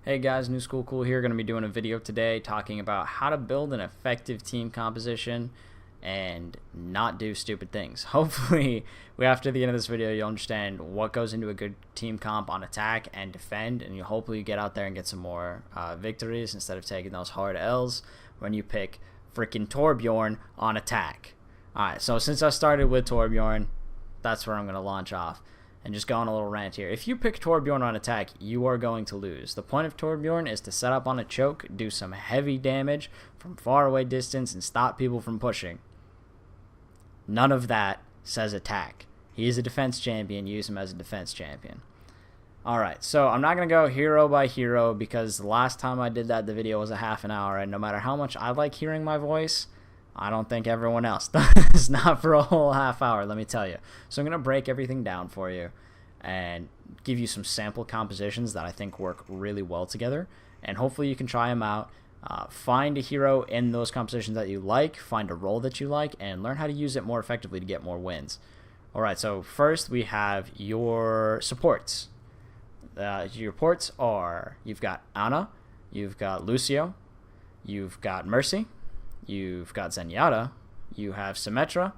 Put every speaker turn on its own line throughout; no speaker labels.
Hey guys, New School Cool here. Going to be doing a video today talking about how to build an effective team composition and not do stupid things. Hopefully, after the end of this video, you'll understand what goes into a good team comp on attack and defend, and you hopefully get out there and get some more victories instead of taking those hard L's when you pick freaking Torbjorn on attack. Alright, so since I started with Torbjorn, that's where I'm going to launch off. And just go on a little rant here. If you pick Torbjorn on attack, you are going to lose. The point of Torbjorn is to set up on a choke, do some heavy damage from far away distance, and stop people from pushing. None of that says attack. He is a defense champion. Use him as a defense champion. Alright, so I'm not going to go hero by hero because the last time I did that, the video was a half an hour. And no matter how much I like hearing my voice, I don't think everyone else does. Not for a whole half hour, let me tell you. So I'm going to break everything down for you and give you some sample compositions that I think work really well together. And hopefully you can try them out. Find a hero in those compositions that you like, find a role that you like, and learn how to use it more effectively to get more wins. Alright, so first we have your supports. Your supports are, you've got Ana, you've got Lucio, you've got Mercy, you've got Zenyatta, you have Symmetra,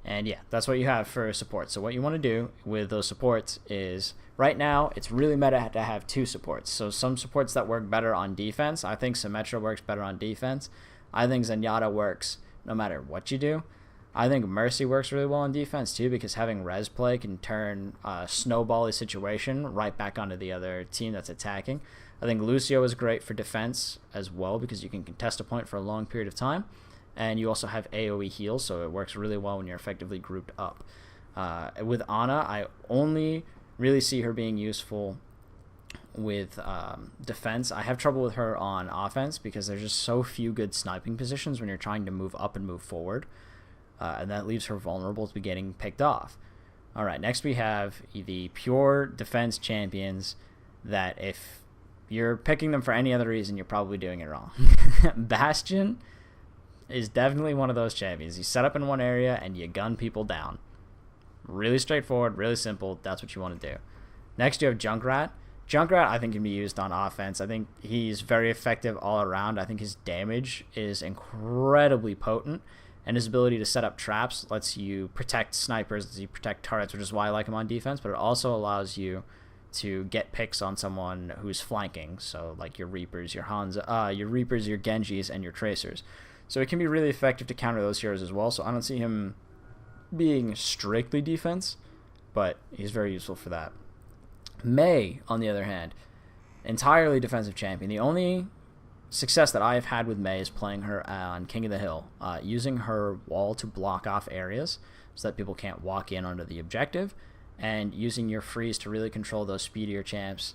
and yeah, that's what you have for support. So what you want to do with those supports is, right now, it's really meta to have two supports. So some supports that work better on defense, I think Symmetra works better on defense. I think Zenyatta works no matter what you do. I think Mercy works really well on defense too, because having res play can turn a snowbally situation right back onto the other team that's attacking. I think Lucio is great for defense as well because you can contest a point for a long period of time. And you also have AoE heal, so it works really well when you're effectively grouped up. With Ana, I only really see her being useful with defense. I have trouble with her on offense because there's just so few good sniping positions when you're trying to move up and move forward. And that leaves her vulnerable to getting picked off. Alright, next we have the pure defense champions that if you're picking them for any other reason, you're probably doing it wrong. Bastion is definitely one of those champions. You set up in one area and you gun people down. Really straightforward, really simple. That's what you want to do. Next you have Junkrat. Junkrat I think can be used on offense. I think he's very effective all around. I think his damage is incredibly potent, and his ability to set up traps lets you protect snipers, lets you protect turrets, which is why I like him on defense, but it also allows you to get picks on someone who's flanking, so like your Reapers, your Hanzo, your Reapers, your Genjis, and your Tracers. So it can be really effective to counter those heroes as well, so I don't see him being strictly defense, but he's very useful for that. Mei, on the other hand, entirely defensive champion. The only success that I've had with Mei is playing her on King of the Hill, using her wall to block off areas so that people can't walk in onto the objective, and using your freeze to really control those speedier champs,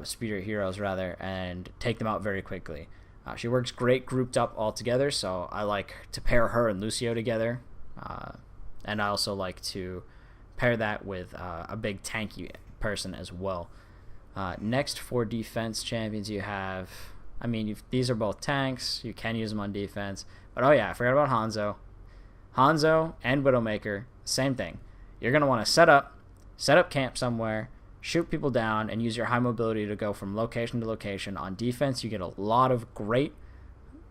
speedier heroes rather, and take them out very quickly. She works great grouped up all together, so I like to pair her and Lucio together, and I also like to pair that with a big tanky person as well. Next for defense champions you have, I mean, these are both tanks, you can use them on defense, but oh yeah, I forgot about Hanzo. Hanzo and Widowmaker, same thing. You're going to want to set up camp somewhere, shoot people down, and use your high mobility to go from location to location. On defense, you get a lot of great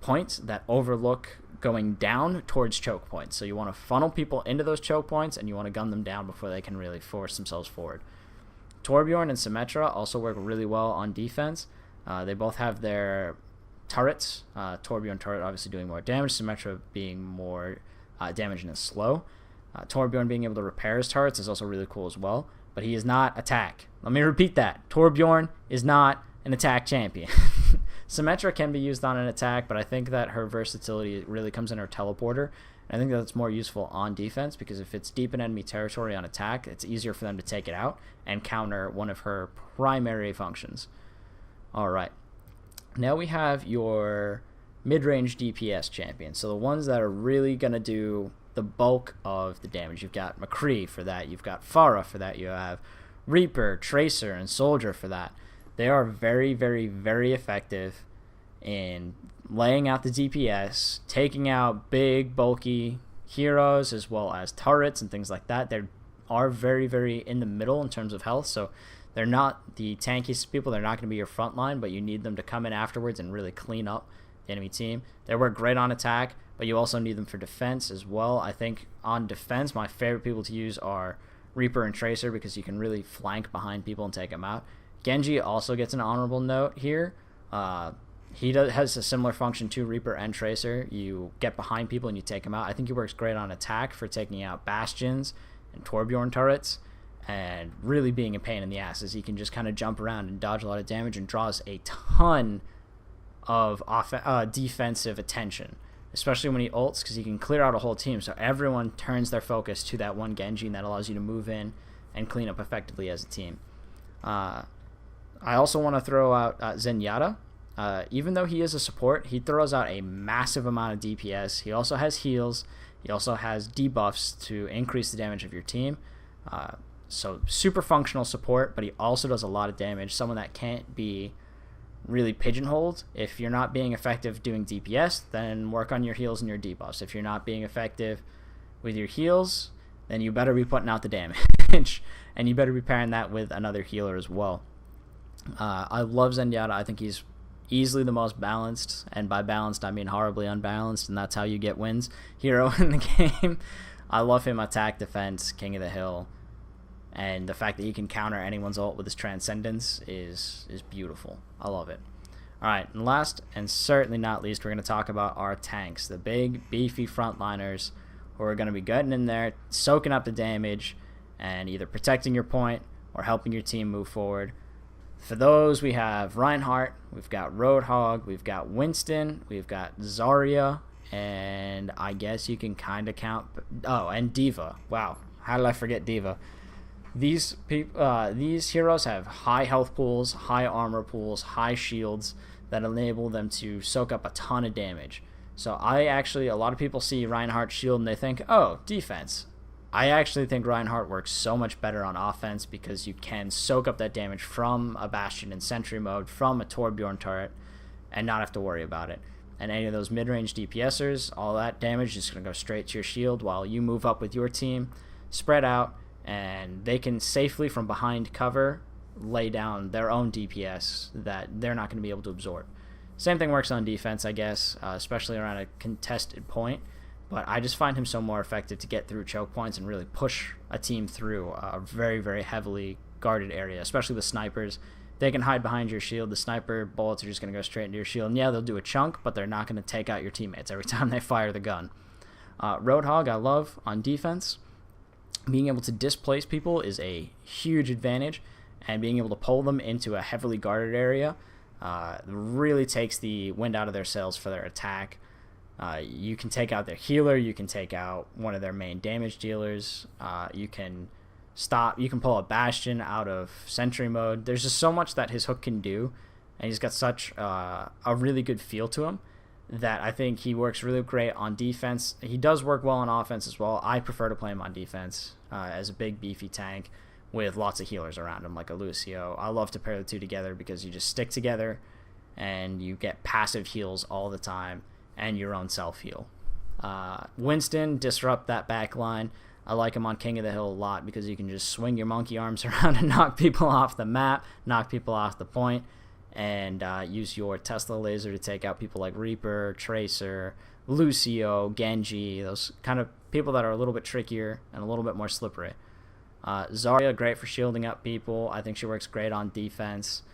points that overlook going down towards choke points. So you want to funnel people into those choke points, and you want to gun them down before they can really force themselves forward. Torbjorn and Symmetra also work really well on defense. They both have their turrets. Torbjorn turret obviously doing more damage, Symmetra being more damage and slow. Torbjorn being able to repair his turrets is also really cool as well, but he is not attack. Let me repeat that. Torbjorn is not an attack champion. Symmetra can be used on an attack, but I think that her versatility really comes in her teleporter. And I think that's more useful on defense because if it's deep in enemy territory on attack, it's easier for them to take it out and counter one of her primary functions. Alright. Now we have your mid-range DPS champions. So the ones that are really going to do the bulk of the damage. You've got McCree for that. You've got Pharah for that. You have Reaper, Tracer, and Soldier for that. They are very, very, very effective in laying out the DPS, taking out big, bulky heroes, as well as turrets and things like that. They are very, very in the middle in terms of health, so They're not the tankiest people. They're not going to be your front line, but you need them to come in afterwards and really clean up the enemy team. They work great on attack, but you also need them for defense as well. I think on defense, my favorite people to use are Reaper and Tracer, because you can really flank behind people and take them out. Genji also gets an honorable note here. Has a similar function to Reaper and Tracer. You get behind people and you take them out. I think he works great on attack for taking out Bastions and Torbjorn turrets, and really being a pain in the ass, as he can just kind of jump around and dodge a lot of damage and draws a ton of defensive attention, especially when he ults, because he can clear out a whole team, so everyone turns their focus to that one Genji, and that allows you to move in and clean up effectively as a team. I also want to throw out Zenyatta. Even though he is a support, he throws out a massive amount of DPS. He also has heals. He also has debuffs to increase the damage of your team. So super functional support, but he also does a lot of damage. Someone that can't be really pigeonholed. If you're not being effective doing DPS, then work on your heals and your debuffs. If you're not being effective with your heals, then you better be putting out the damage, and you better be pairing that with another healer as well. I love Zenyatta. I think he's easily the most balanced, and by balanced I mean horribly unbalanced, and that's how you get wins hero in the game. I love him attack, defense, king of the hill, and the fact that he can counter anyone's ult with his transcendence is beautiful. I love it. Alright, and last and certainly not least, we're going to talk about our tanks, the big beefy frontliners who are going to be getting in there, soaking up the damage, and either protecting your point or helping your team move forward. For those, we have Reinhardt, we've got Roadhog, we've got Winston, we've got Zarya, and I guess you can kind of count... Oh, and D.Va. Wow, how did I forget D.Va? These heroes have high health pools, high armor pools, high shields that enable them to soak up a ton of damage. So a lot of people see Reinhardt's shield and they think, oh, defense. I actually think Reinhardt works so much better on offense, because you can soak up that damage from a Bastion in Sentry mode, from a Torbjorn turret, and not have to worry about it. And any of those mid-range DPSers, all that damage is going to go straight to your shield while you move up with your team, spread out, and they can safely from behind cover lay down their own DPS that they're not going to be able to absorb. Same thing works on defense, I guess, especially around a contested point. But I just find him so more effective to get through choke points and really push a team through a very, very heavily guarded area, especially with snipers. They can hide behind your shield. The sniper bullets are just going to go straight into your shield. And yeah, they'll do a chunk, but they're not going to take out your teammates every time they fire the gun. Roadhog, I love on defense. Being able to displace people is a huge advantage, and being able to pull them into a heavily guarded area really takes the wind out of their sails for their attack. You can take out their healer, you can take out one of their main damage dealers, you can pull a Bastion out of Sentry mode. There's just so much that his hook can do, and he's got such a really good feel to him that I think he works really great on defense. He does work well on offense as well. I prefer to play him on defense as a big beefy tank with lots of healers around him, like a Lucio. I love to pair the two together because you just stick together and you get passive heals all the time and your own self-heal. Winston, disrupt that back line. I like him on King of the Hill a lot because you can just swing your monkey arms around and knock people off the map, knock people off the point, and use your Tesla laser to take out people like Reaper, Tracer, Lucio, Genji, those kind of people that are a little bit trickier and a little bit more slippery. Zarya, great for shielding up people. I think she works great on defense.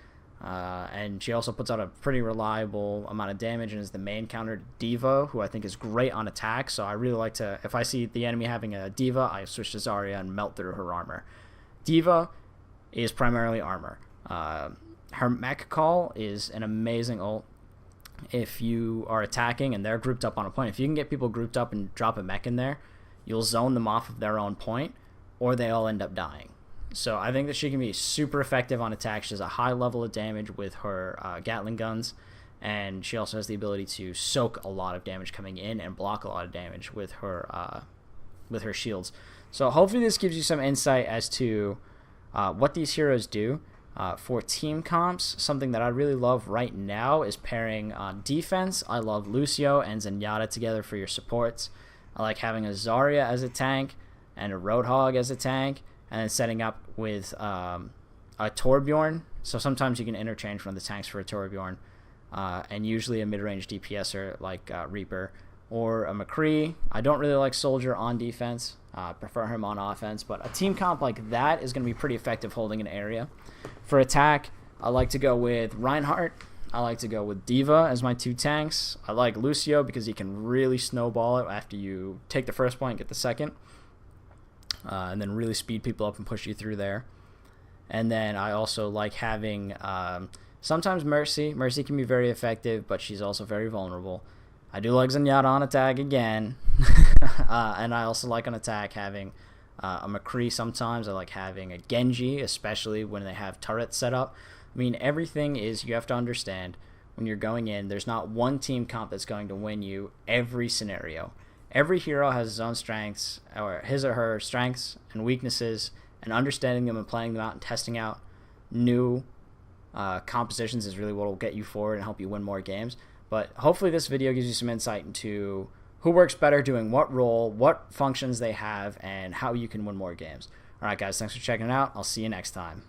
And she also puts out a pretty reliable amount of damage and is the main counter to D.Va, who I think is great on attack. So I really like to, if I see the enemy having a D.Va, I switch to Zarya and melt through her armor. D.Va is primarily armor. Her mech call is an amazing ult if you are attacking and they're grouped up on a point. If you can get people grouped up and drop a mech in there, you'll zone them off of their own point, or they all end up dying. So I think that she can be super effective on attack. She has a high level of damage with her Gatling guns, and she also has the ability to soak a lot of damage coming in and block a lot of damage with her shields. So hopefully this gives you some insight as to what these heroes do. For team comps, something that I really love right now is pairing defense. I love Lucio and Zenyatta together for your supports. I like having a Zarya as a tank and a Roadhog as a tank, and then setting up with a a Torbjorn. So sometimes you can interchange one of the tanks for a Torbjorn, and usually a mid-range DPSer like Reaper or a McCree. I don't really like Soldier on defense. Prefer him on offense, but a team comp like that is going to be pretty effective holding an area. For attack, I like to go with Reinhardt. I like to go with Diva as my 2 tanks. I like Lucio because he can really snowball it after you take the first point and get the second, and then really speed people up and push you through there. And then I also like having sometimes Mercy. Mercy can be very effective, but she's also very vulnerable. I do like Zenyatta on attack again. And I also like on attack having a McCree sometimes. I like having a Genji, especially when they have turrets set up. I mean, everything is, you have to understand when you're going in, there's not one team comp that's going to win you every scenario. Every hero has his own strengths, or his or her strengths and weaknesses, and understanding them and playing them out and testing out new compositions is really what will get you forward and help you win more games. But hopefully this video gives you some insight into who works better doing what role, what functions they have, and how you can win more games. Alright guys, thanks for checking it out. I'll see you next time.